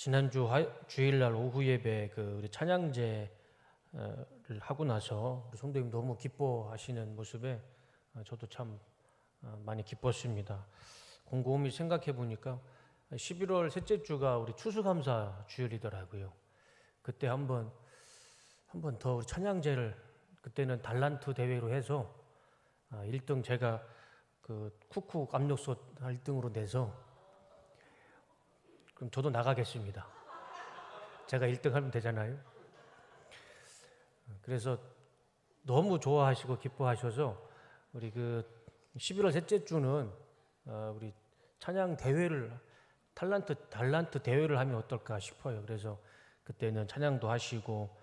지난주 주일날 오후 예배 우리 찬양제를 하고 나서 우리 성도님 너무 기뻐하시는 모습에 저도 참 많이 기뻤습니다. 곰곰이 생각해 보니까 11월 셋째 주가 우리 추수감사 주일이더라고요. 그때 한 번 더 우리 찬양제를 그때는 달란트 대회로 해서 1등 제가 그 쿠쿠 압력솥 1등으로 내서 그럼 저도 나가겠습니다. 제가 1등 하면 되잖아요. 그래서 너무 좋아하시고 기뻐하셔서 우리 11월 셋째 주는 우리 찬양 대회를 달란트 대회를 하면 어떨까 싶어요. 그래서 그때는 찬양도 하시고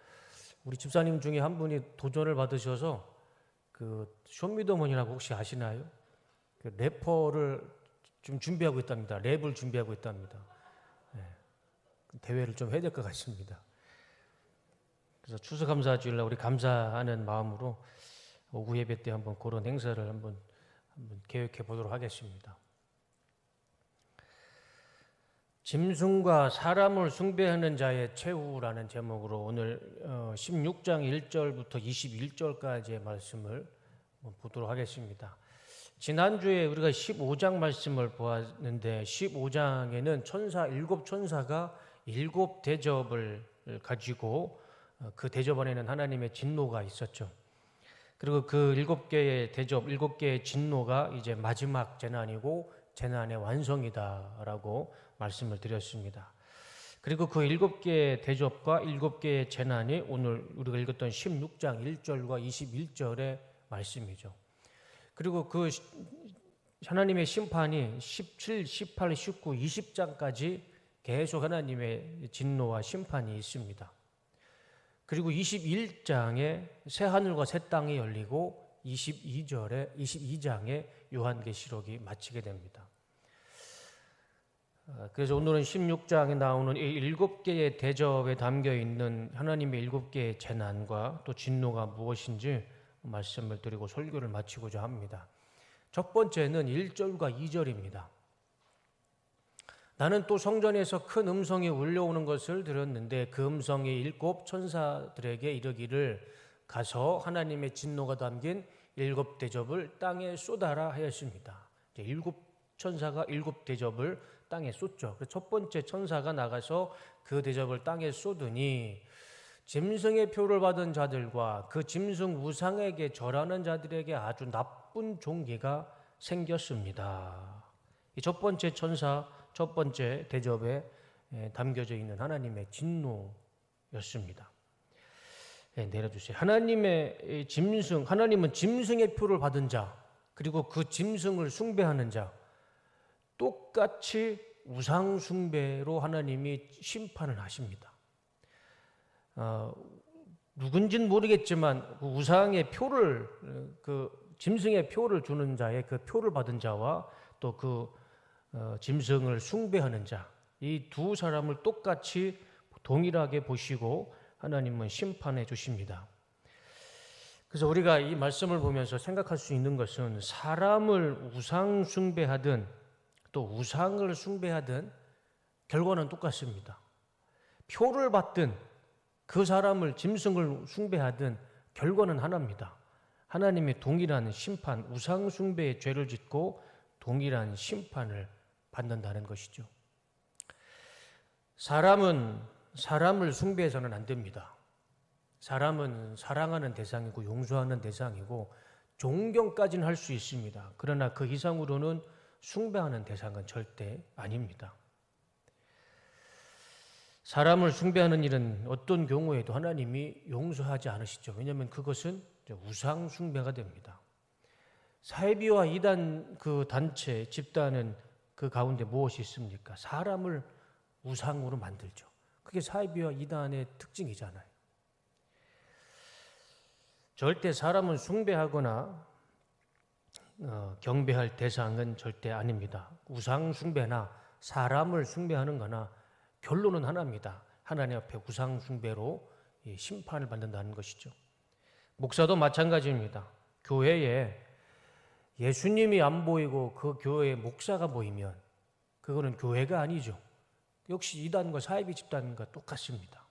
우리 집사님 중에 한 분이 도전을 받으셔서 쇼미더머니라고 혹시 아시나요? 래퍼를 좀 준비하고 있답니다. 랩을 준비하고 있답니다. 네. 대회를 좀 해야 될 것 같습니다. 그래서 추수감사주일날 우리 감사하는 마음으로 오후 예배 때 한번 그런 행사를 한번 계획해 보도록 하겠습니다. 짐승과 사람을 숭배하는 자의 최후라는 제목으로 오늘 16장 1절부터 21절까지의 말씀을 보도록 하겠습니다. 지난주에 우리가 15장 말씀을 보았는데 15장에는 일곱 천사가 일곱 대접을 가지고 그 대접 안에는 하나님의 진노가 있었죠. 그리고 그 일곱 개의 대접, 일곱 개의 진노가 이제 마지막 재난이고 재난의 완성이다라고 말씀을 드렸습니다. 그리고 그 일곱 개의 대접과 일곱 개의 재난이 오늘 우리가 읽었던 16장 1절과 21절의 말씀이죠. 그리고 그 하나님의 심판이 17, 18, 19, 20장까지 계속 하나님의 진노와 심판이 있습니다. 그리고 21장에 새 하늘과 새 땅이 열리고 22장에 요한계시록이 마치게 됩니다. 그래서 오늘은 16장에 나오는 이 일곱 개의 대접에 담겨 있는 하나님의 일곱 개의 재난과 또 진노가 무엇인지 말씀을 드리고 설교를 마치고자 합니다. 첫 번째는 1절과 2절입니다. 나는 또 성전에서 큰 음성이 울려오는 것을 들었는데 그 음성이 일곱 천사들에게 이르기를 가서 하나님의 진노가 담긴 일곱 대접을 땅에 쏟아라 하였습니다. 일곱 천사가 일곱 대접을 땅에 쏟죠. 첫 번째 천사가 나가서 그 대접을 땅에 쏟으니 짐승의 표를 받은 자들과 그 짐승 우상에게 절하는 자들에게 아주 나쁜 종기가 생겼습니다. 이 첫 번째 천사, 첫 번째 대접에 담겨져 있는 하나님의 진노였습니다. 내려주세요. 하나님은 짐승의 표를 받은 자, 그리고 그 짐승을 숭배하는 자, 똑같이 우상 숭배로 하나님이 심판을 하십니다. 누군지는 모르겠지만 그 우상의 표를 짐승의 표를 주는 자의 그 표를 받은 자와 또 짐승을 숭배하는 자, 이 두 사람을 똑같이 동일하게 보시고 하나님은 심판해 주십니다. 그래서 우리가 이 말씀을 보면서 생각할 수 있는 것은 사람을 우상 숭배하든 또 우상을 숭배하든 결과는 똑같습니다. 표를 받든 그 사람을 짐승을 숭배하든 결과는 하나입니다. 하나님의 동일한 심판, 우상 숭배의 죄를 짓고 동일한 심판을 받는다는 것이죠. 사람을 숭배해서는 안 됩니다. 사람은 사랑하는 대상이고 용서하는 대상이고 존경까지는 할 수 있습니다. 그러나 그 이상으로는 숭배하는 대상은 절대 아닙니다. 사람을 숭배하는 일은 어떤 경우에도 하나님이 용서하지 않으시죠. 왜냐하면 그것은 우상 숭배가 됩니다. 사이비와 이단 그 단체, 집단은 그 가운데 무엇이 있습니까? 사람을 우상으로 만들죠. 그게 사이비와 이단의 특징이잖아요. 절대 사람은 숭배하거나 경배할 대상은 절대 아닙니다. 우상 숭배나 사람을 숭배하는 거나 결론은 하나입니다. 하나님 앞에 우상 숭배로 심판을 받는다는 것이죠. 목사도 마찬가지입니다. 교회에 예수님이 안 보이고 그 교회에 목사가 보이면 그거는 교회가 아니죠. 역시 이단과 사이비 집단과 똑같습니다.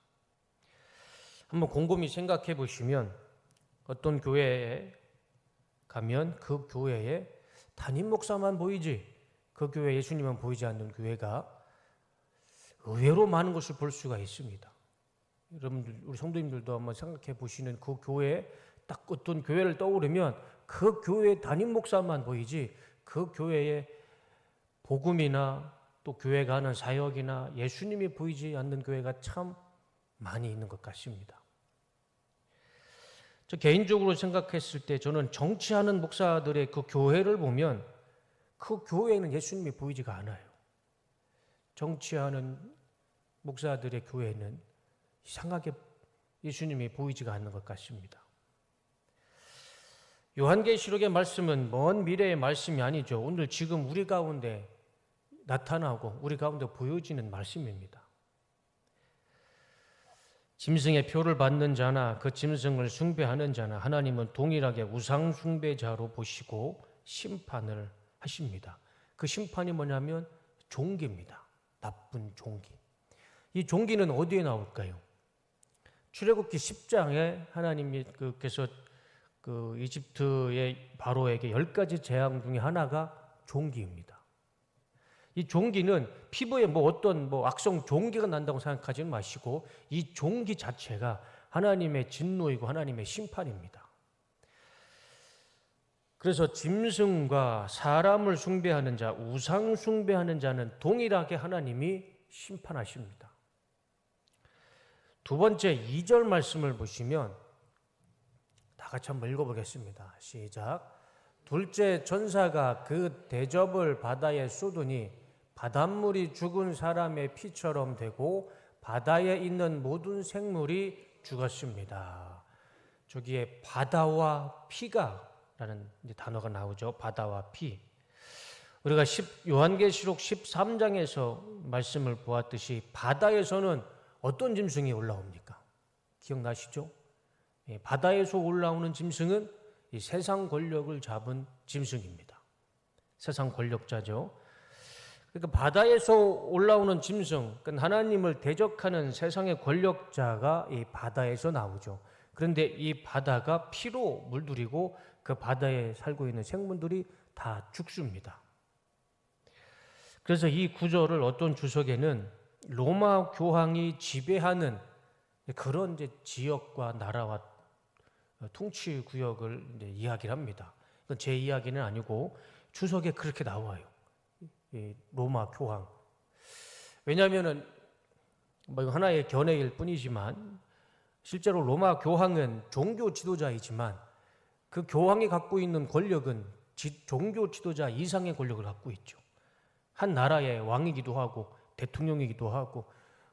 한번 곰곰이 생각해 보시면 어떤 교회에 가면 그 교회에 담임 목사만 보이지 그 교회 예수님만 보이지 않는 교회가 의외로 많은 것을 볼 수가 있습니다. 여러분들, 우리 성도님들도 한번 생각해 보시는 그 교회에 딱 어떤 교회를 떠오르면 그 교회의 담임 목사만 보이지 그 교회의 복음이나 또 교회가 하는 사역이나 예수님이 보이지 않는 교회가 참 많이 있는 것 같습니다. 저 개인적으로 생각했을 때 저는 정치하는 목사들의 그 교회를 보면 그 교회에는 예수님이 보이지가 않아요. 정치하는 목사들의 교회는 이상하게 예수님이 보이지가 않는 것 같습니다. 요한계시록의 말씀은 먼 미래의 말씀이 아니죠. 오늘 지금 우리 가운데 나타나고 우리 가운데 보여지는 말씀입니다. 짐승의 표를 받는 자나 그 짐승을 숭배하는 자나 하나님은 동일하게 우상 숭배자로 보시고 심판을 하십니다. 그 심판이 뭐냐면 종기입니다. 나쁜 종기. 이 종기는 어디에 나올까요? 출애굽기 10장에 하나님께서 그 이집트의 바로에게 10가지 재앙 중에 하나가 종기입니다. 이 종기는 피부에 어떤 악성 종기가 난다고 생각하지 마시고 이 종기 자체가 하나님의 진노이고 하나님의 심판입니다. 그래서 짐승과 사람을 숭배하는 자, 우상 숭배하는 자는 동일하게 하나님이 심판하십니다. 두 번째 2절 말씀을 보시면 다 같이 한번 읽어보겠습니다. 시작. 둘째 천사가 그 대접을 바다에 쏟으니 바닷물이 죽은 사람의 피처럼 되고 바다에 있는 모든 생물이 죽었습니다. 저기에 바다와 피가라는 단어가 나오죠. 바다와 피. 우리가 요한계시록 13장에서 말씀을 보았듯이 바다에서는 어떤 짐승이 올라옵니까? 기억나시죠? 바다에서 올라오는 짐승은 이 세상 권력을 잡은 짐승입니다. 세상 권력자죠. 그러니까 바다에서 올라오는 짐승, 그러니까 하나님을 대적하는 세상의 권력자가 이 바다에서 나오죠. 그런데 이 바다가 피로 물들이고 그 바다에 살고 있는 생물들이 다 죽습니다. 그래서 이 구절을 어떤 주석에는 로마 교황이 지배하는 그런 지역과 나라와 통치 구역을 이야기를 합니다. 이건 제 이야기는 아니고 주석에 그렇게 나와요. 이 로마 교황. 왜냐하면은 하나의 견해일 뿐이지만 실제로 로마 교황은 종교 지도자이지만 그 교황이 갖고 있는 권력은 종교 지도자 이상의 권력을 갖고 있죠. 한 나라의 왕이기도 하고 대통령이기도 하고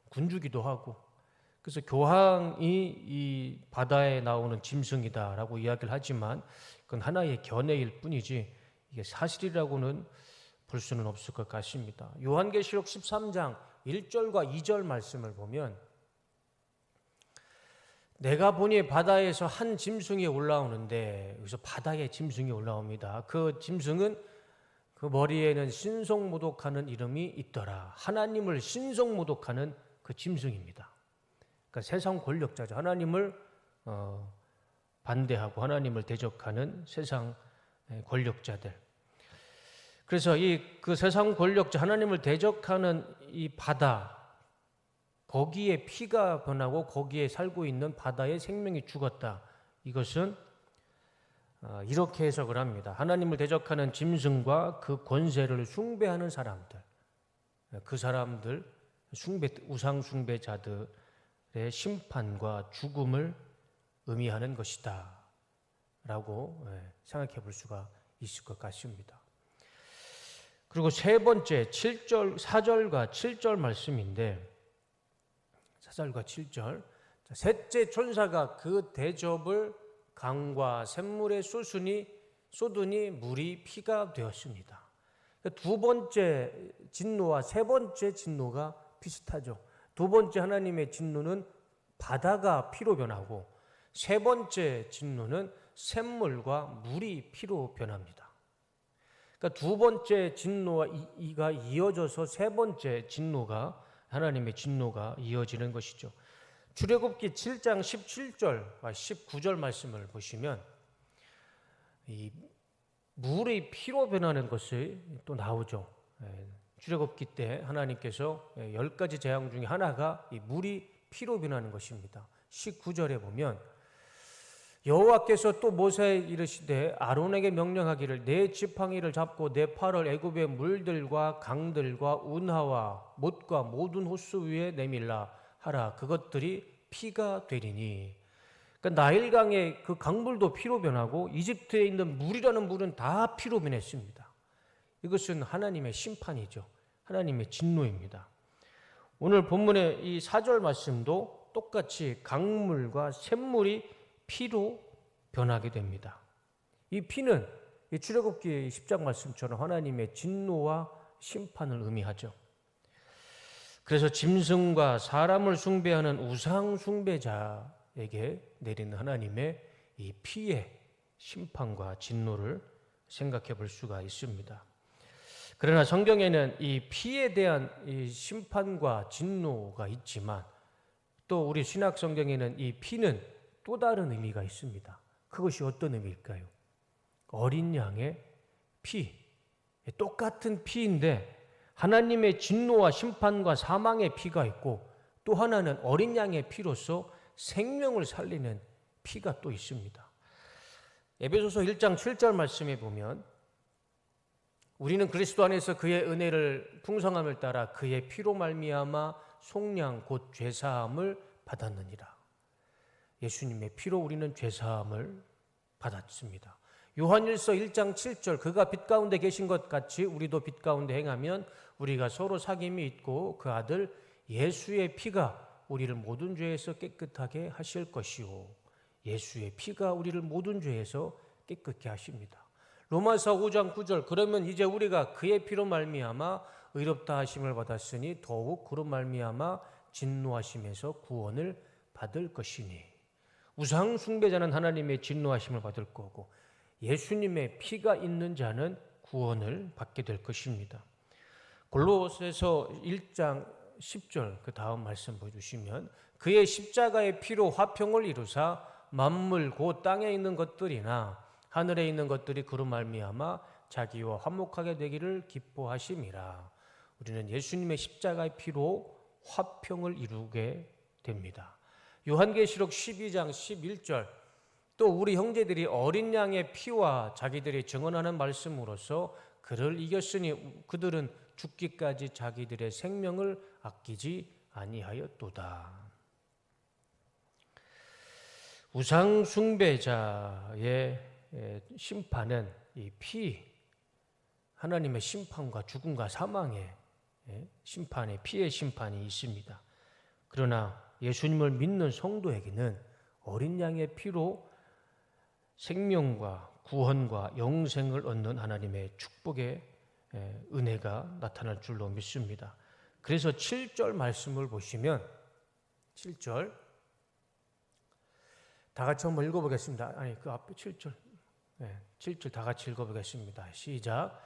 군주기도 하고. 그래서 교황이 이 바다에 나오는 짐승이다라고 이야기를 하지만 그건 하나의 견해일 뿐이지 이게 사실이라고는 볼 수는 없을 것 같습니다. 요한계시록 13장 1절과 2절 말씀을 보면 내가 보니 바다에서 한 짐승이 올라오는데 여기서 바다에 짐승이 올라옵니다. 그 짐승은 그 머리에는 신성모독하는 이름이 있더라. 하나님을 신성모독하는 그 짐승입니다. 그러니까 세상 권력자죠. 하나님을 반대하고 하나님을 대적하는 세상 권력자들. 그래서 그 세상 권력자 하나님을 대적하는 이 바다, 거기에 피가 변하고 거기에 살고 있는 바다의 생명이 죽었다. 이것은 이렇게 해석을 합니다. 하나님을 대적하는 짐승과 그 권세를 숭배하는 사람들, 그 사람들 우상 숭배자들의 심판과 죽음을 의미하는 것이다 라고 생각해 볼 수가 있을 것 같습니다. 그리고 세 번째 4절과 7절 말씀인데 4절과 7절 셋째 천사가 그 대접을 강과 샘물에 쏟으니 물이 피가 되었습니다. 두 번째 진노와 세 번째 진노가 비슷하죠. 두 번째 하나님의 진노는 바다가 피로 변하고 세 번째 진노는 샘물과 물이 피로 변합니다. 그러니까 두 번째 진노가 이어져서 세 번째 진노가 하나님의 진노가 이어지는 것이죠. 출애굽기 7장 17절과 19절 말씀을 보시면 이 물의 피로 변하는 것이 또 나오죠. 출애굽기 때 하나님께서 10가지 재앙 중에 하나가 이 물이 피로 변하는 것입니다. 19절에 보면 여호와께서 또 모세에 이르시되 아론에게 명령하기를 내 지팡이를 잡고 내 팔을 애굽의 물들과 강들과 운하와 못과 모든 호수 위에 내밀라 하라. 그것들이 피가 되리니. 그러니까 나일강의 그 강물도 피로 변하고 이집트에 있는 물이라는 물은 다 피로 변했습니다. 이것은 하나님의 심판이죠. 하나님의 진노입니다. 오늘 본문의 이 4절 말씀도 똑같이 강물과 샘물이 피로 변하게 됩니다. 이 피는 이 출애굽기 10장 말씀처럼 하나님의 진노와 심판을 의미하죠. 그래서 짐승과 사람을 숭배하는 우상 숭배자에게 내리는 하나님의 이 피의 심판과 진노를 생각해 볼 수가 있습니다. 그러나 성경에는 이 피에 대한 이 심판과 진노가 있지만 또 우리 신약 성경에는 이 피는 또 다른 의미가 있습니다. 그것이 어떤 의미일까요? 어린 양의 피, 똑같은 피인데 하나님의 진노와 심판과 사망의 피가 있고 또 하나는 어린 양의 피로서 생명을 살리는 피가 또 있습니다. 에베소서 1장 7절 말씀에 보면 우리는 그리스도 안에서 그의 은혜를 풍성함을 따라 그의 피로 말미암아 속량 곧 죄사함을 받았느니라. 예수님의 피로 우리는 죄사함을 받았습니다. 요한일서 1장 7절 그가 빛 가운데 계신 것 같이 우리도 빛 가운데 행하면 우리가 서로 사귐이 있고 그 아들 예수의 피가 우리를 모든 죄에서 깨끗하게 하실 것이요. 예수의 피가 우리를 모든 죄에서 깨끗게 하십니다. 로마서 5장 9절 그러면 이제 우리가 그의 피로 말미암아 의롭다 하심을 받았으니 더욱 그로 말미암아 진노하심에서 구원을 받을 것이니. 우상 숭배자는 하나님의 진노하심을 받을 거고 예수님의 피가 있는 자는 구원을 받게 될 것입니다. 골로새서 1장 10절 그 다음 말씀 보여주시면 그의 십자가의 피로 화평을 이루사 만물 곧 땅에 있는 것들이나 하늘에 있는 것들이 그로 말미암아 자기와 화목하게 되기를 기뻐하심이라. 우리는 예수님의 십자가의 피로 화평을 이루게 됩니다. 요한계시록 12장 11절 또 우리 형제들이 어린 양의 피와 자기들이 증언하는 말씀으로써 그를 이겼으니 그들은 죽기까지 자기들의 생명을 아끼지 아니하였도다. 우상 숭배자의 심판은 이 피, 하나님의 심판과 죽음과 사망의 심판의 피의 심판이 있습니다. 그러나 예수님을 믿는 성도에게는 어린 양의 피로 생명과 구원과 영생을 얻는 하나님의 축복의 은혜가 나타날 줄로 믿습니다. 그래서 7절 말씀을 보시면 7절 다 같이 한번 읽어보겠습니다. 아니 그 앞에 7절 7절 다 같이 읽어보겠습니다. 시작.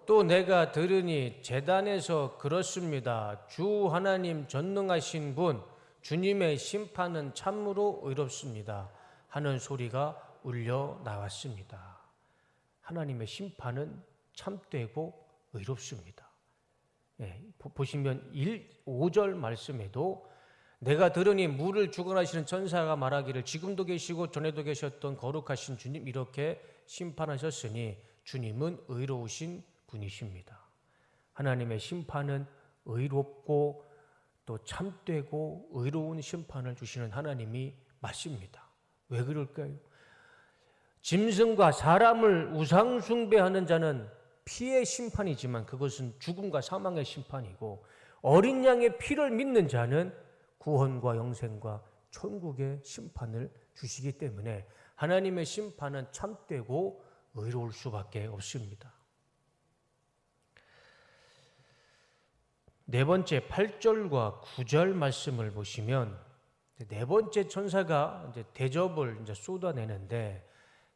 또 내가 들으니 제단에서 그렇습니다. 주 하나님 전능하신 분 주님의 심판은 참으로 의롭습니다 하는 소리가 울려 나왔습니다. 하나님의 심판은 참되고 의롭습니다. 보시면 5절 말씀에도 내가 들으니 물을 주관하시는 천사가 말하기를 지금도 계시고 전에도 계셨던 거룩하신 주님 이렇게 심판하셨으니 주님은 의로우신 분이십니다. 하나님의 심판은 의롭고 또 참되고 의로운 심판을 주시는 하나님이 맞습니다. 왜 그럴까요? 짐승과 사람을 우상 숭배하는 자는 피의 심판이지만 그것은 죽음과 사망의 심판이고 어린 양의 피를 믿는 자는 구원과 영생과 천국의 심판을 주시기 때문에 하나님의 심판은 참되고 의로울 수밖에 없습니다. 네 번째 8절과 9절 말씀을 보시면 네 번째 천사가 이제 대접을 이제 쏟아내는데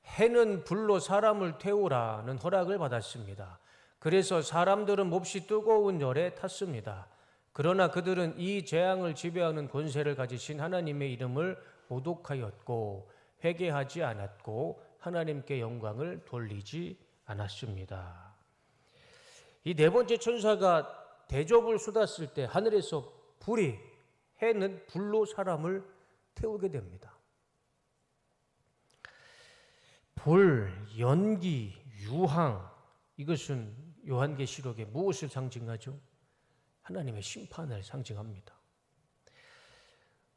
해는 불로 사람을 태우라는 허락을 받았습니다. 그래서 사람들은 몹시 뜨거운 열에 탔습니다. 그러나 그들은 이 재앙을 지배하는 권세를 가지신 하나님의 이름을 모독하였고 회개하지 않았고 하나님께 영광을 돌리지 않았습니다. 이 네 번째 천사가 대접을 쏟았을 때 하늘에서 불이, 해는 불로 사람을 태우게 됩니다. 불, 연기, 유황, 이것은 요한계시록에 무엇을 상징하죠? 하나님의 심판을 상징합니다.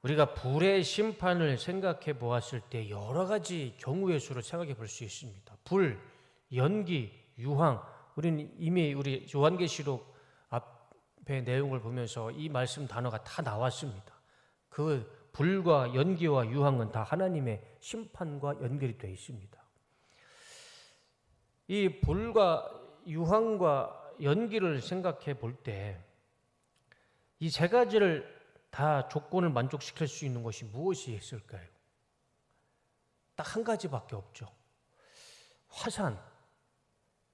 우리가 불의 심판을 생각해 보았을 때 여러 가지 경우의 수를 생각해 볼 수 있습니다. 불, 연기, 유황, 우리는 이미 우리 요한계시록 앞에 내용을 보면서 이 말씀 단어가 다 나왔습니다. 그 불과 연기와 유황은 다 하나님의 심판과 연결이 되어 있습니다. 이 불과 유황과 연기를 생각해 볼 때 이 세 가지를 다 조건을 만족시킬 수 있는 것이 무엇이 있을까요? 딱 한 가지밖에 없죠. 화산.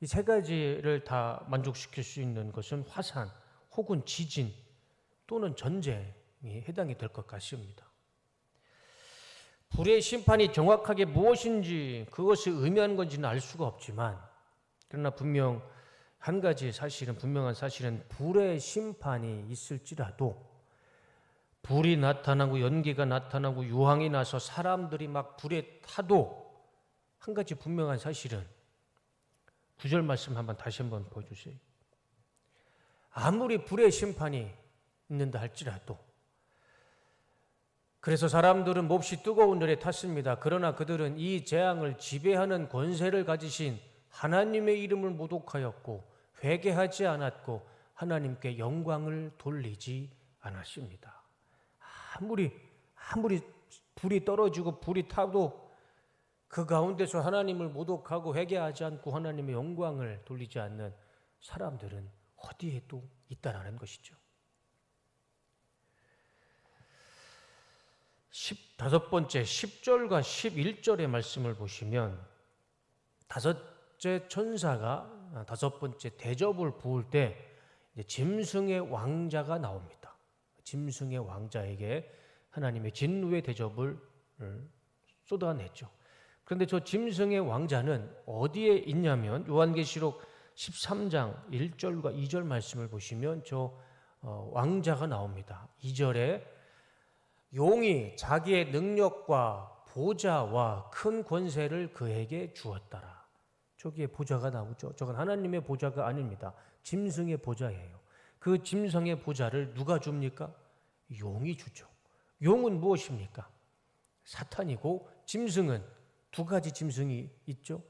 이 세 가지를 다 만족시킬 수 있는 것은 화산 혹은 지진 또는 전쟁이 해당이 될 것 같습니다. 불의 심판이 정확하게 무엇인지 그것을 의미하는 건지는 알 수가 없지만 그러나 한 가지 분명한 사실은 불의 심판이 있을지라도 불이 나타나고 연기가 나타나고 유황이 나서 사람들이 막 불에 타도 한 가지 분명한 사실은 9절 말씀 다시 한번 보여주세요. 아무리 불의 심판이 있는다 할지라도 그래서 사람들은 몹시 뜨거운 열에 탔습니다. 그러나 그들은 이 재앙을 지배하는 권세를 가지신 하나님의 이름을 모독하였고 회개하지 않았고 하나님께 영광을 돌리지 않았습니다. 아무리 불이 떨어지고 불이 타도 그 가운데서 하나님을 모독하고 회개하지 않고 하나님의 영광을 돌리지 않는 사람들은 어디에 또 있다라는 것이죠. 15번째 10절과 11절의 말씀을 보시면 다섯째 천사가 다섯 번째 대접을 부을 때 짐승의 왕자가 나옵니다. 짐승의 왕자에게 하나님의 진노의 대접을 쏟아냈죠. 그런데 저 짐승의 왕자는 어디에 있냐면 요한계시록 13장 1절과 2절 말씀을 보시면 저 왕자가 나옵니다. 2절에 용이 자기의 능력과 보좌와 큰 권세를 그에게 주었더라. 저기에 보좌가 나오죠. 저건 하나님의 보좌가 아닙니다. 짐승의 보좌예요. 그 짐승의 보좌를 누가 줍니까? 용이 주죠. 용은 무엇입니까? 사탄이고 짐승은 두 가지 짐승이 있죠.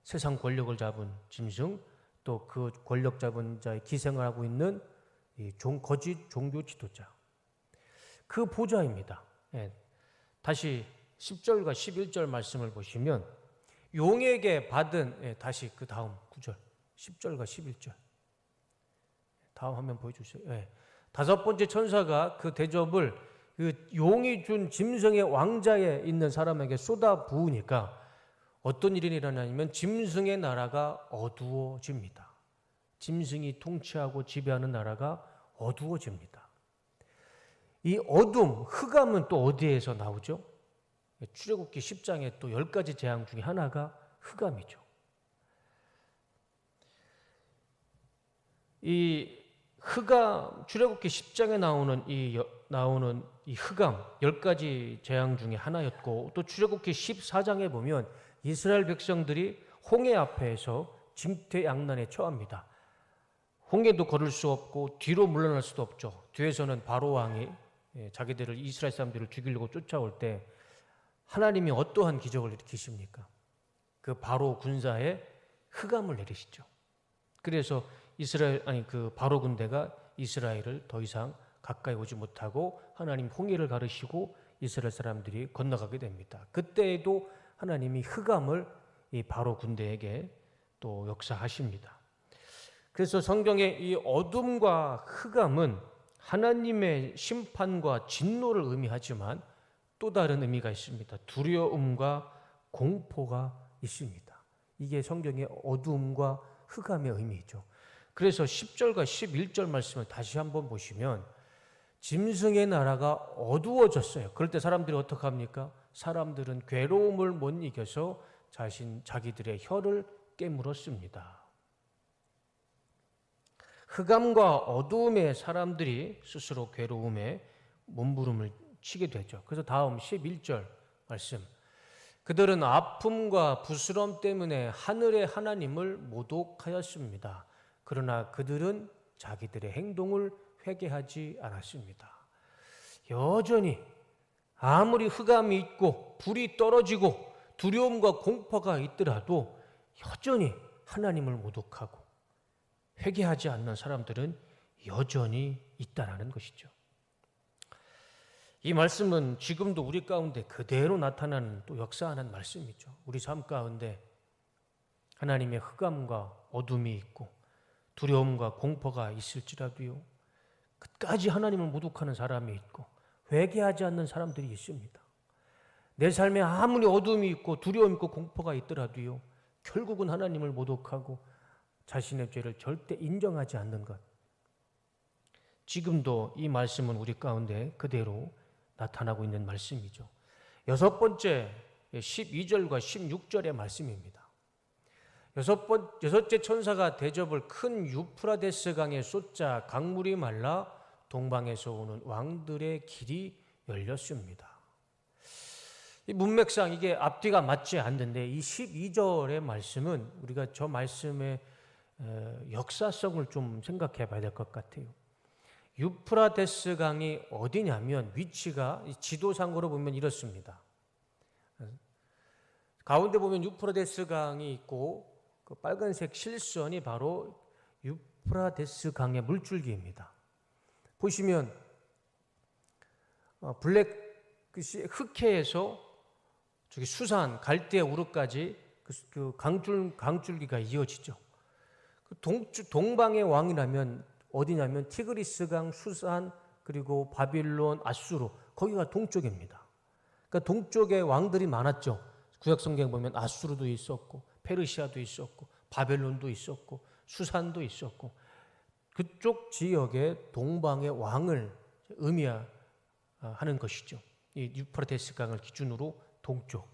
세상 권력을 잡은 짐승, 또 그 권력 잡은 자의 기생을 하고 있는 거짓 종교 지도자. 그 보좌입니다. 다시 10절과 11절 말씀을 보시면 용에게 받은 다시 그 다음 9절 10절과 11절 다음 화면 보여주세요. 다섯 번째 천사가 그 대접을 그 용이 준 짐승의 왕자에 있는 사람에게 쏟아 부으니까 어떤 일이 일어나냐면 짐승의 나라가 어두워집니다. 짐승이 통치하고 지배하는 나라가 어두워집니다. 이 어둠, 흑암은 또 어디에서 나오죠? 출애굽기 10장에 또 10가지 재앙 중에 하나가 흑암이죠. 이 흑암, 출애굽기 10장에 나오는 이 흑암 10가지 재앙 중에 하나였고 또 출애굽기 14장에 보면 이스라엘 백성들이 홍해 앞에서 징태양난에 처합니다. 홍해도 걸을 수 없고 뒤로 물러날 수도 없죠. 뒤에서는 바로 왕이 자기들을 이스라엘 사람들을 죽이려고 쫓아올 때 하나님이 어떠한 기적을 일으키십니까? 그 바로 군사에 흑암을 내리시죠. 그래서 그 바로 군대가 이스라엘을 더 이상 가까이 오지 못하고 하나님 홍해를 가르시고 이스라엘 사람들이 건너가게 됩니다. 그때에도 하나님이 흑암을 이 바로 군대에게 또 역사하십니다. 그래서 성경의 이 어둠과 흑암은 하나님의 심판과 진노를 의미하지만 또 다른 의미가 있습니다. 두려움과 공포가 있습니다. 이게 성경의 어둠과 흑암의 의미죠. 그래서 10절과 11절 말씀을 다시 한번 보시면 짐승의 나라가 어두워졌어요. 그럴 때 사람들이 어떻게 합니까? 사람들은 괴로움을 못 이겨서 자기들의 혀를 깨물었습니다. 흑암과 어두움의 사람들이 스스로 괴로움에 몸부림을 치게 되죠. 그래서 다음 11절 말씀. 그들은 아픔과 부스럼 때문에 하늘의 하나님을 모독하였습니다. 그러나 그들은 자기들의 행동을 회개하지 않았습니다. 여전히 아무리 흑암이 있고 불이 떨어지고 두려움과 공포가 있더라도 여전히 하나님을 모독하고 회개하지 않는 사람들은 여전히 있다라는 것이죠. 이 말씀은 지금도 우리 가운데 그대로 나타나는 또 역사하는 말씀이죠. 우리 삶 가운데 하나님의 흑암과 어둠이 있고 두려움과 공포가 있을지라도요, 끝까지 하나님을 모독하는 사람이 있고 회개하지 않는 사람들이 있습니다. 내 삶에 아무리 어둠이 있고 두려움 있고 공포가 있더라도요, 결국은 하나님을 모독하고 자신의 죄를 절대 인정하지 않는 것. 지금도 이 말씀은 우리 가운데 그대로 나타나고 있는 말씀이죠. 여섯 번째 12절과 16절의 말씀입니다. 여섯째 천사가 대접을 큰 유프라데스 강에 쏟자 강물이 말라 동방에서 오는 왕들의 길이 열렸습니다. 이 문맥상 이게 앞뒤가 맞지 않는데 이 12절의 말씀은 우리가 저 말씀의 역사성을 좀 생각해 봐야 될 것 같아요. 유프라데스 강이 어디냐면 위치가 지도상으로 보면 이렇습니다. 가운데 보면 유프라데스 강이 있고 그 빨간색 실선이 바로 유프라데스 강의 물줄기입니다. 보시면 흑해에서 저기 수산 갈대 우르까지 그 강줄기가 이어지죠. 동방의 왕이라면 어디냐면 티그리스강, 수산, 그리고 바빌론, 아수르, 거기가 동쪽입니다. 그러니까 동쪽에 왕들이 많았죠. 구약 성경 보면 아수르도 있었고 페르시아도 있었고 바벨론도 있었고 수산도 있었고 그쪽 지역의 동방의 왕을 의미하는 것이죠. 이 유프라테스 강을 기준으로 동쪽.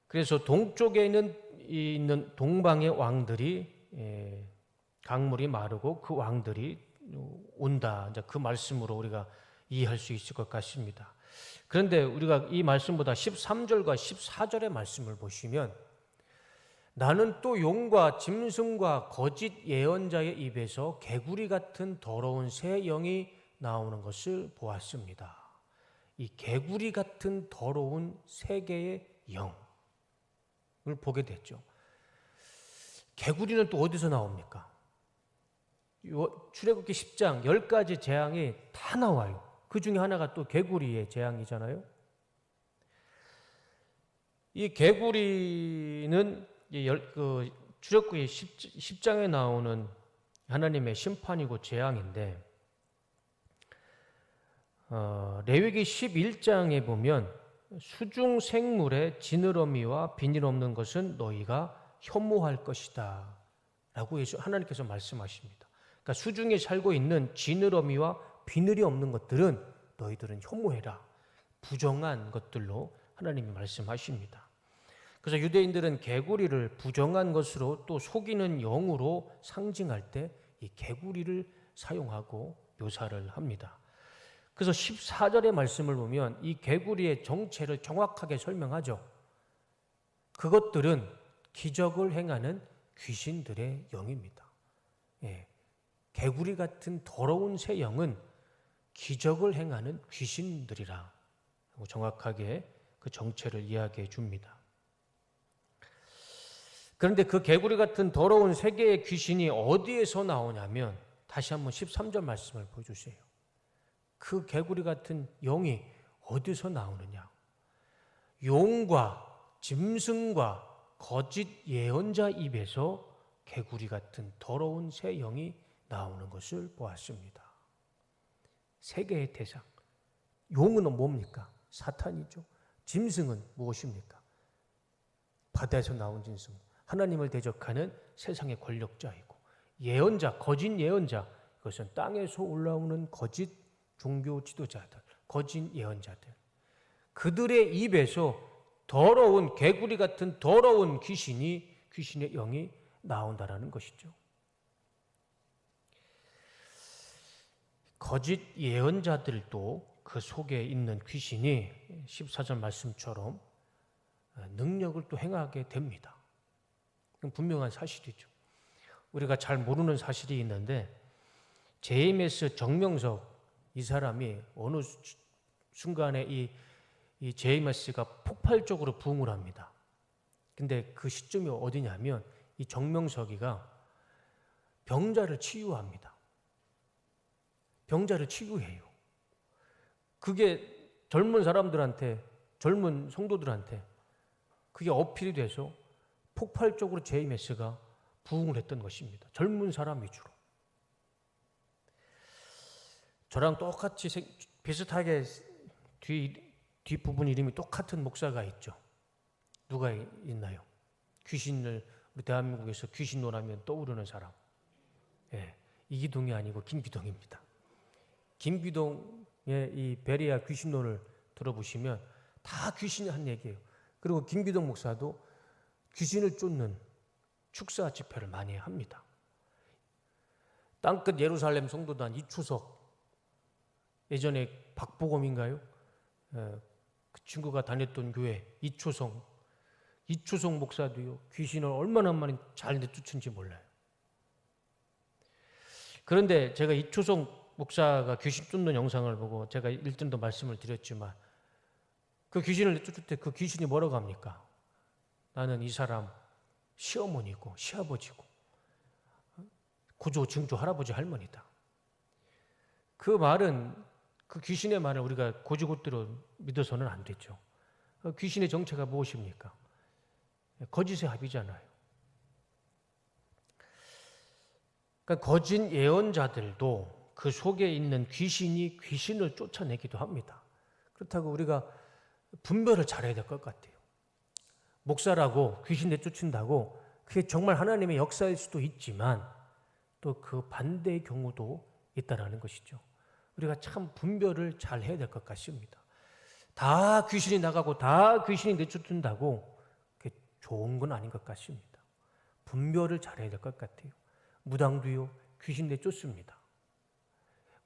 그래서 동쪽에 있는 동방의 왕들이 강물이 마르고 그 왕들이 온다. 이제 그 말씀으로 우리가 이해할 수 있을 것 같습니다. 그런데 우리가 이 말씀보다 13절과 14절의 말씀을 보시면 나는 또 용과 짐승과 거짓 예언자의 입에서 개구리 같은 더러운 새 영이 나오는 것을 보았습니다. 이 개구리 같은 더러운 세 개의 영을 보게 됐죠. 개구리는 또 어디서 나옵니까? 출애굽기 10장 10가지 재앙이 다 나와요. 그 중에 하나가 또 개구리의 재앙이잖아요. 이 개구리는 출애굽기 10장에 나오는 하나님의 심판이고 재앙인데 레위기 11장에 보면 수중 생물의 지느러미와 비늘 없는 것은 너희가 혐오할 것이다 라고 하나님께서 말씀하십니다. 그러니까 수중에 살고 있는 지느러미와 비늘이 없는 것들은 너희들은 혐오해라. 부정한 것들로 하나님이 말씀하십니다. 그래서 유대인들은 개구리를 부정한 것으로 또 속이는 영으로 상징할 때 이 개구리를 사용하고 묘사를 합니다. 그래서 14절의 말씀을 보면 이 개구리의 정체를 정확하게 설명하죠. 그것들은 기적을 행하는 귀신들의 영입니다. 개구리 같은 더러운 새 영은 기적을 행하는 귀신들이라 정확하게 그 정체를 이야기해 줍니다. 그런데 그 개구리 같은 더러운 세 개의 귀신이 어디에서 나오냐면 다시 한번 13절 말씀을 보여주세요. 그 개구리 같은 영이 어디서 나오느냐? 용과 짐승과 거짓 예언자 입에서 개구리 같은 더러운 새 영이 나오는 것을 보았습니다. 세 개의 대상. 용은 뭡니까? 사탄이죠. 짐승은 무엇입니까? 바다에서 나온 짐승. 하나님을 대적하는 세상의 권력자이고 예언자, 거짓 예언자, 그것은 땅에서 올라오는 거짓 종교 지도자들, 거짓 예언자들, 그들의 입에서 더러운 개구리 같은 더러운 귀신의 영이 나온다라는 것이죠. 거짓 예언자들도 그 속에 있는 귀신이 14절 말씀처럼 능력을 또 행하게 됩니다. 그건 분명한 사실이죠. 우리가 잘 모르는 사실이 있는데 제임스 정명석 이 사람이 어느 순간에 이 제임스가 폭발적으로 부흥을 합니다. 근데 그 시점이 어디냐면 이 정명석이가 병자를 치유합니다. 병자를 치유해요. 그게 젊은 사람들한테, 젊은 성도들한테 그게 어필이 돼서 폭발적으로 제임스가 부흥을 했던 것입니다. 젊은 사람 위주로. 저랑 똑같이 비슷하게 뒷부분 이름이 똑같은 목사가 있죠. 누가 있나요? 귀신을, 우리 대한민국에서 귀신 논하면 떠오르는 사람. 예, 이기동이 아니고 김기동입니다. 김기동의 이 베리아 귀신론을 들어보시면 다 귀신이 한 얘기예요. 그리고 김기동 목사도 귀신을 쫓는 축사 집회를 많이 합니다. 땅끝 예루살렘 성도단 이초석, 예전에 박보검인가요? 그 친구가 다녔던 교회 이초석 목사도요, 귀신을 얼마나 많이 잘 내쫓은지 몰라요. 그런데 제가 이초석 목사가 귀신 쫓는 영상을 보고 제가 일전도 말씀을 드렸지만 그 귀신을 내쫓을 때 그 귀신이 뭐라고 합니까? 나는 이 사람 시어머니고 시아버지고 고조 증조 할아버지 할머니다. 그 말은, 그 귀신의 말을 우리가 고지고대로 믿어서는 안 되죠. 귀신의 정체가 무엇입니까? 거짓의 합이잖아요. 그러니까 거짓 예언자들도 그 속에 있는 귀신이 귀신을 쫓아내기도 합니다. 그렇다고 우리가 분별을 잘해야 될 것 같아요. 목사라고 귀신 내쫓는다고 그게 정말 하나님의 역사일 수도 있지만 또 그 반대의 경우도 있다라는 것이죠. 우리가 참 분별을 잘 해야 될 것 같습니다. 다 귀신이 나가고 다 귀신이 내쫓는다고 그게 좋은 건 아닌 것 같습니다. 분별을 잘해야 될 것 같아요. 무당도요, 귀신 내쫓습니다.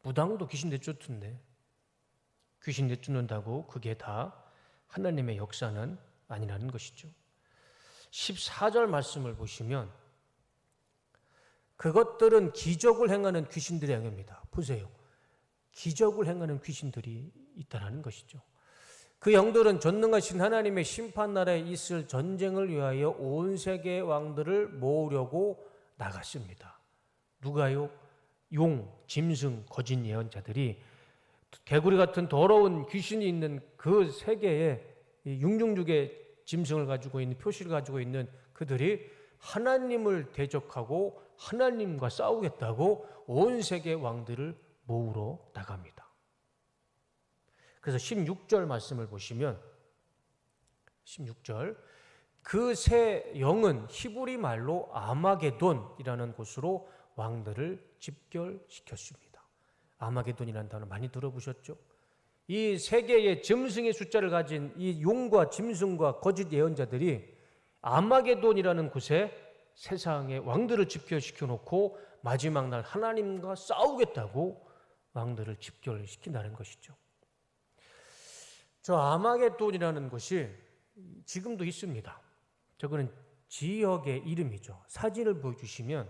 무당도 귀신 내쫓는데 귀신 내쫓는다고 그게 다 하나님의 역사는 아니라는 것이죠. 14절 말씀을 보시면 그것들은 기적을 행하는 귀신들의 영입니다. 보세요. 기적을 행하는 귀신들이 있다는 것이죠. 그 영들은 전능하신 하나님의 심판날에 있을 전쟁을 위하여 온 세계의 왕들을 모으려고 나갔습니다. 누가요? 용, 짐승, 거짓 예언자들이 개구리 같은 더러운 귀신이 있는 그 세계에 666의 짐승을 가지고 있는, 표시를 가지고 있는 그들이 하나님을 대적하고 하나님과 싸우겠다고 온 세계 왕들을 모으러 나갑니다. 그래서 16절 말씀을 보시면 16절, 그 새 영은 히브리 말로 아마게돈이라는 곳으로 왕들을 집결시켰습니다. 아마게돈이라는 단어 많이 들어보셨죠? 이 세계의 짐승의 숫자를 가진 이 용과 짐승과 거짓 예언자들이 아마게돈이라는 곳에 세상의 왕들을 집결시켜 놓고 마지막 날 하나님과 싸우겠다고 왕들을 집결시킨다는 것이죠. 저 아마게돈이라는 곳이 지금도 있습니다. 저거는 지역의 이름이죠. 사진을 보여주시면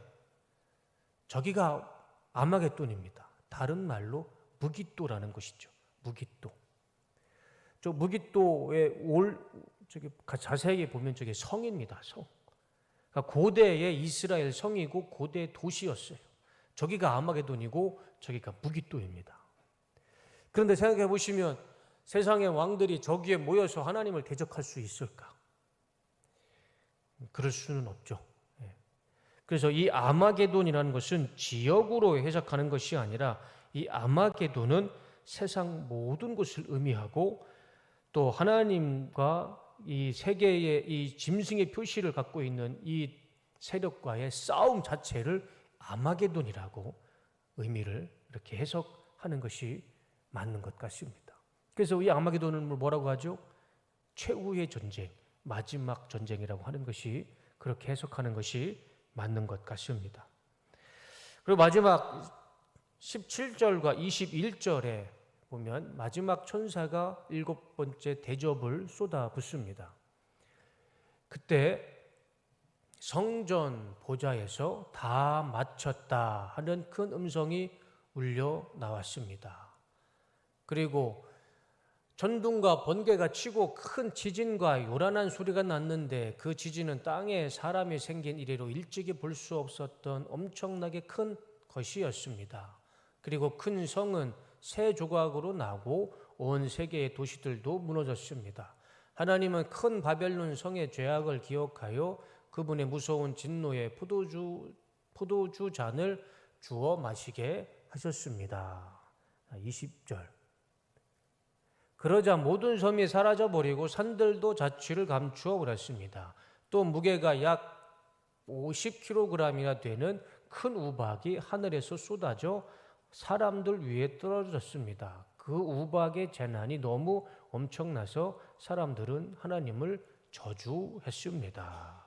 저기가 아마게돈입니다. 다른 말로 무깃도라는 곳이죠. 무깃도. 저 무깃도의 저기 자세히 보면 저게 성입니다. 성. 그러니까 고대의 이스라엘 성이고 고대 도시였어요. 저기가 아마게돈이고 저기가 무깃도입니다. 그런데 생각해 보시면 세상의 왕들이 저기에 모여서 하나님을 대적할 수 있을까? 그럴 수는 없죠. 그래서 이 아마게돈이라는 것은 지역으로 해석하는 것이 아니라 이 아마게돈은 세상 모든 것을 의미하고 또 하나님과 이 세계의 이 짐승의 표시를 갖고 있는 이 세력과의 싸움 자체를 아마게돈이라고 의미를 이렇게 해석하는 것이 맞는 것 같습니다. 그래서 이 아마게돈을 뭐라고 하죠? 최후의 전쟁, 마지막 전쟁이라고 하는 것이, 그렇게 해석하는 것이 맞는 것 같습니다. 그리고 마지막 17절과 21절에 보면 마지막 천사가 7번째 대접을 쏟아붓습니다. 그때 성전 보좌에서 다 마쳤다 하는 큰 음성이 울려 나왔습니다. 그리고 천둥과 번개가 치고 큰 지진과 요란한 소리가 났는데, 그 지진은 땅에 사람이 생긴 이래로 일찍이 볼 수 없었던 엄청나게 큰 것이었습니다. 그리고 큰 성은 세 조각으로 나고 온 세계의 도시들도 무너졌습니다. 하나님은 큰 바벨론 성의 죄악을 기억하여 그분의 무서운 진노의 포도주 잔을 주어 마시게 하셨습니다. 20절. 그러자 모든 섬이 사라져버리고 산들도 자취를 감추어 버렸습니다. 또 무게가 약 50kg이나 되는 큰 우박이 하늘에서 쏟아져 사람들 위에 떨어졌습니다. 그 우박의 재난이 너무 엄청나서 사람들은 하나님을 저주했습니다.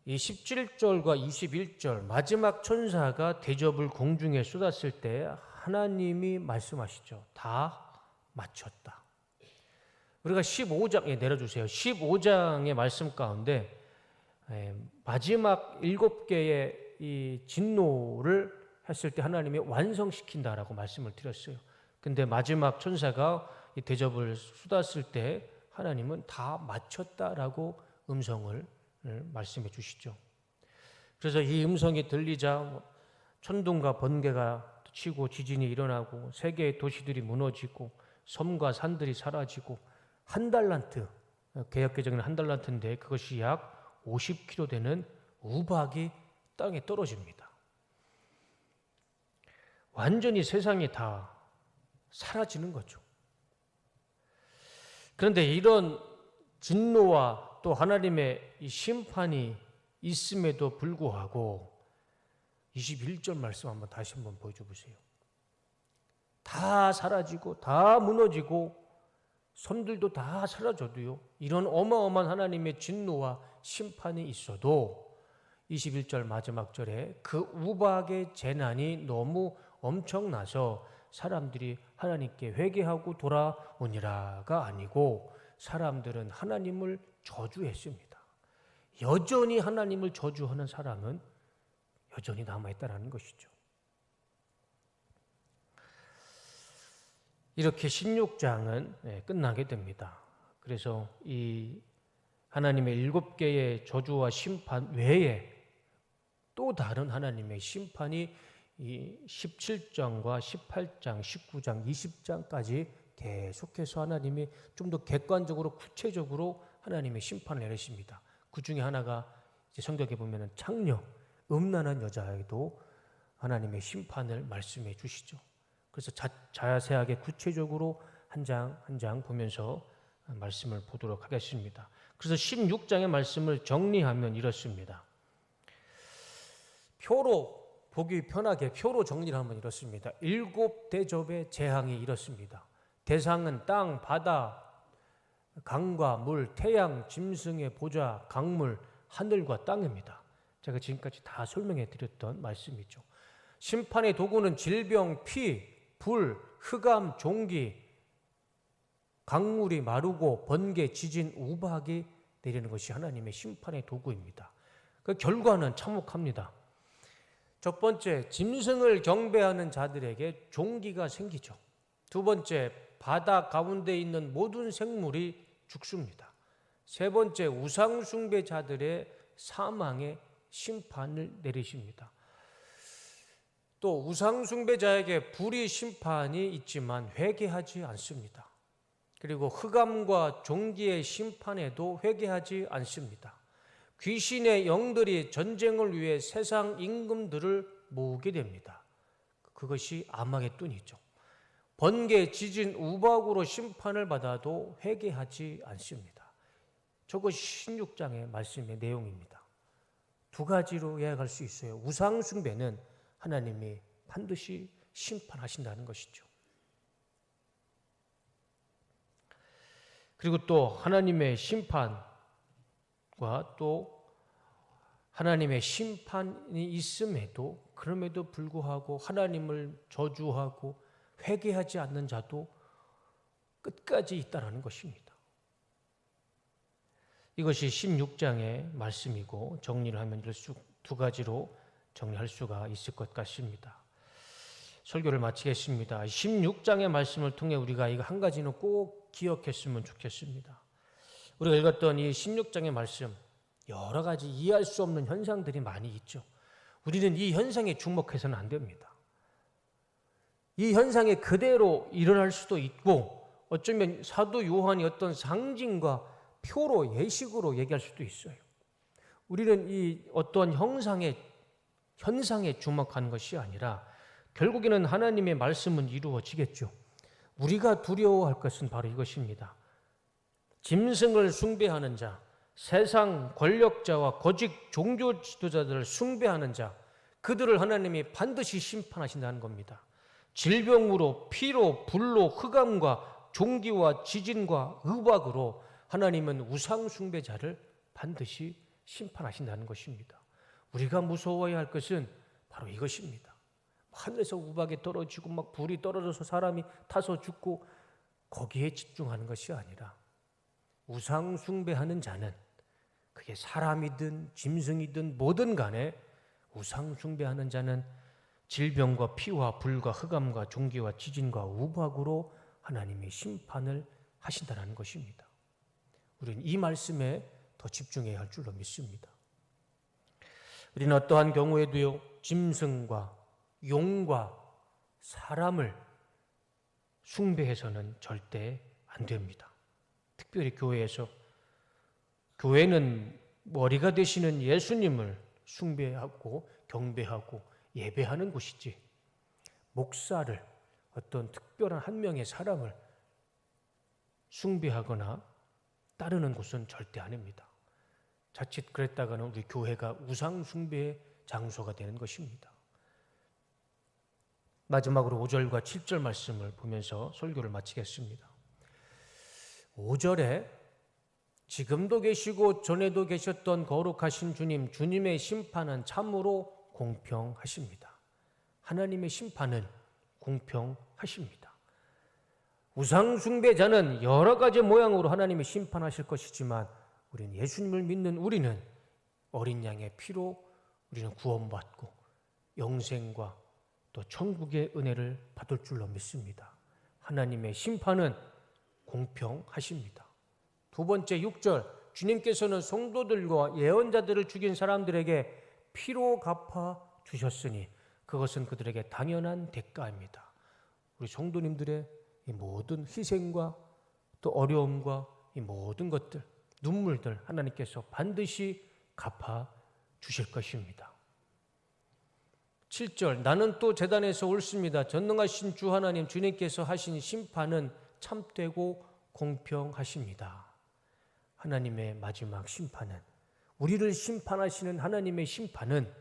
이 17절과 21절, 마지막 천사가 대접을 공중에 쏟았을 때 하나님이 말씀하시죠. 다 마쳤다. 우리가 15장에 내려주세요. 15장의 말씀 가운데 마지막 7개의 이 진노를 했을 때 하나님이 완성시킨다라고 말씀을 드렸어요. 근데 마지막 천사가 이 대접을 쏟았을 때 하나님은 다 마쳤다라고 음성을 말씀해 주시죠. 그래서 이 음성이 들리자 천둥과 번개가 치고 지진이 일어나고 세계의 도시들이 무너지고 섬과 산들이 사라지고 한 달란트, 개역개정은 한 달란트인데 그것이 약 50kg 되는 우박이 땅에 떨어집니다. 완전히 세상이 다 사라지는 거죠. 그런데 이런 진노와 또 하나님의 이 심판이 있음에도 불구하고 21절 말씀 다시 한번 보여줘 보세요. 다 사라지고 다 무너지고 섬들도 다 사라져도요, 이런 어마어마한 하나님의 진노와 심판이 있어도 21절 마지막 절에 그 우박의 재난이 너무 엄청나서 사람들이 하나님께 회개하고 돌아오니라가 아니고 사람들은 하나님을 저주했습니다. 여전히 하나님을 저주하는 사람은 여전히 남아있다는 것이죠. 이렇게 16장은 끝나게 됩니다. 그래서 이 하나님의 7개의 저주와 심판 외에 또 다른 하나님의 심판이 이 17장과 18장, 19장, 20장까지 계속해서 하나님이 좀 더 객관적으로 구체적으로 하나님의 심판을 내리십니다. 그 중에 하나가 이제 성경에 보면은 창녀, 음란한 여자에도 하나님의 심판을 말씀해 주시죠. 그래서 자세하게 구체적으로 한 장 한 장 보면서 말씀을 보도록 하겠습니다. 그래서 16장의 말씀을 정리하면 이렇습니다. 표로 보기 편하게 표로 정리를 하면 이렇습니다. 7대접의 재앙이 이렇습니다. 대상은 땅, 바다, 강과 물, 태양, 짐승의 보좌, 강물, 하늘과 땅입니다. 제가 지금까지 다 설명해 드렸던 말씀이죠. 심판의 도구는 질병, 피, 불, 흑암, 종기, 강물이 마르고 번개, 지진, 우박이 내리는 것이 하나님의 심판의 도구입니다. 그 결과는 참혹합니다. 첫 번째, 짐승을 경배하는 자들에게 종기가 생기죠. 두 번째, 바다 가운데 있는 모든 생물이 죽습니다. 세 번째, 우상 숭배자들의 사망의 심판을 내리십니다. 또 우상 숭배자에게 불의 심판이 있지만 회개하지 않습니다. 그리고 흑암과 종기의 심판에도 회개하지 않습니다. 귀신의 영들이 전쟁을 위해 세상 임금들을 모으게 됩니다. 그것이 아마겟돈이죠. 번개, 지진, 우박으로 심판을 받아도 회개하지 않습니다. 저것이 16장의 말씀의 내용입니다. 두 가지로 요약할 수 있어요. 우상 숭배는 하나님이 반드시 심판하신다는 것이죠. 그리고 또 하나님의 심판과 또 하나님의 심판이 있음에도 그럼에도 불구하고 하나님을 저주하고 회개하지 않는 자도 끝까지 있다는 것입니다. 이것이 16장의 말씀이고 정리를 하면 두 가지로 정리할 수가 있을 것 같습니다. 설교를 마치겠습니다. 16장의 말씀을 통해 우리가 이거 한 가지는 꼭 기억했으면 좋겠습니다. 우리가 읽었던 이 16장의 말씀, 여러 가지 이해할 수 없는 현상들이 많이 있죠. 우리는 이 현상에 주목해서는 안 됩니다. 이 현상이 그대로 일어날 수도 있고 어쩌면 사도 요한이 어떤 상징과 표로 예식으로 얘기할 수도 있어요. 우리는 이 어떤 현상에 주목하는 것이 아니라 결국에는 하나님의 말씀은 이루어지겠죠. 우리가 두려워할 것은 바로 이것입니다. 짐승을 숭배하는 자, 세상 권력자와 거짓 종교 지도자들을 숭배하는 자, 그들을 하나님이 반드시 심판하신다는 겁니다. 질병으로, 피로, 불로, 흑암과 종기와 지진과 의박으로 하나님은 우상 숭배자를 반드시 심판하신다는 것입니다. 우리가 무서워해야 할 것은 바로 이것입니다. 하늘에서 우박이 떨어지고 막 불이 떨어져서 사람이 타서 죽고 거기에 집중하는 것이 아니라 우상 숭배하는 자는 그게 사람이든 짐승이든 뭐든 간에 우상 숭배하는 자는 질병과 피와 불과 흑암과 종기와 지진과 우박으로 하나님이 심판을 하신다는 것입니다. 우리는 이 말씀에 더 집중해야 할 줄로 믿습니다. 우리는 어떠한 경우에도요, 짐승과 용과 사람을 숭배해서는 절대 안 됩니다. 특별히 교회는 머리가 되시는 예수님을 숭배하고 경배하고 예배하는 곳이지, 목사를, 어떤 특별한 한 명의 사람을 숭배하거나 따르는 곳은 절대 아닙니다. 자칫 그랬다가는 우리 교회가 우상 숭배의 장소가 되는 것입니다. 마지막으로 5절과 7절 말씀을 보면서 설교를 마치겠습니다. 5절에 지금도 계시고 전에도 계셨던 거룩하신 주님, 주님의 심판은 참으로 공평하십니다. 하나님의 심판은 공평하십니다. 우상 숭배자는 여러 가지 모양으로 하나님이 심판하실 것이지만 우리는 예수님을 믿는 우리는 어린 양의 피로 우리는 구원받고 영생과 또 천국의 은혜를 받을 줄로 믿습니다. 하나님의 심판은 공평하십니다. 두 번째 6절, 주님께서는 성도들과 예언자들을 죽인 사람들에게 피로 갚아 주셨으니 그것은 그들에게 당연한 대가입니다. 우리 성도님들의 이 모든 희생과 또 어려움과 이 모든 것들, 눈물들 하나님께서 반드시 갚아 주실 것입니다. 7절, 나는 또 제단에서 옳습니다. 전능하신 주 하나님, 주님께서 하신 심판은 참되고 공평하십니다. 하나님의 마지막 심판은, 우리를 심판하시는 하나님의 심판은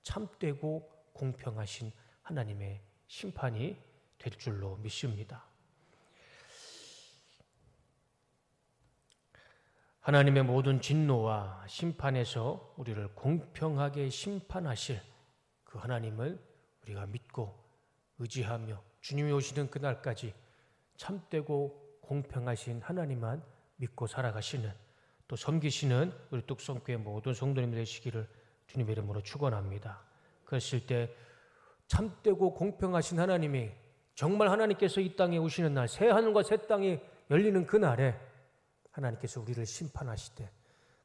참되고 공평하신 하나님의 심판이 될 줄로 믿습니다. 하나님의 모든 진노와 심판에서 우리를 공평하게 심판하실 그 하나님을 우리가 믿고 의지하며 주님이 오시는 그날까지 참되고 공평하신 하나님만 믿고 살아가시는, 또 섬기시는 우리 뚝성교회 모든 성도님 되시기를 주님의 이름으로 축원합니다. 그랬을 때 참되고 공평하신 하나님이 정말 하나님께서 이 땅에 오시는 날, 새 하늘과 새 땅이 열리는 그날에 하나님께서 우리를 심판하실 때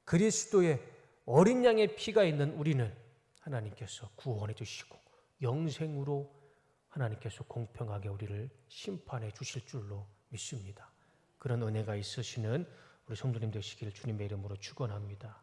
그리스도의 어린 양의 피가 있는 우리는 하나님께서 구원해 주시고 영생으로 하나님께서 공평하게 우리를 심판해 주실 줄로 믿습니다. 그런 은혜가 있으시는 우리 성도님 되시기를 주님의 이름으로 축원합니다.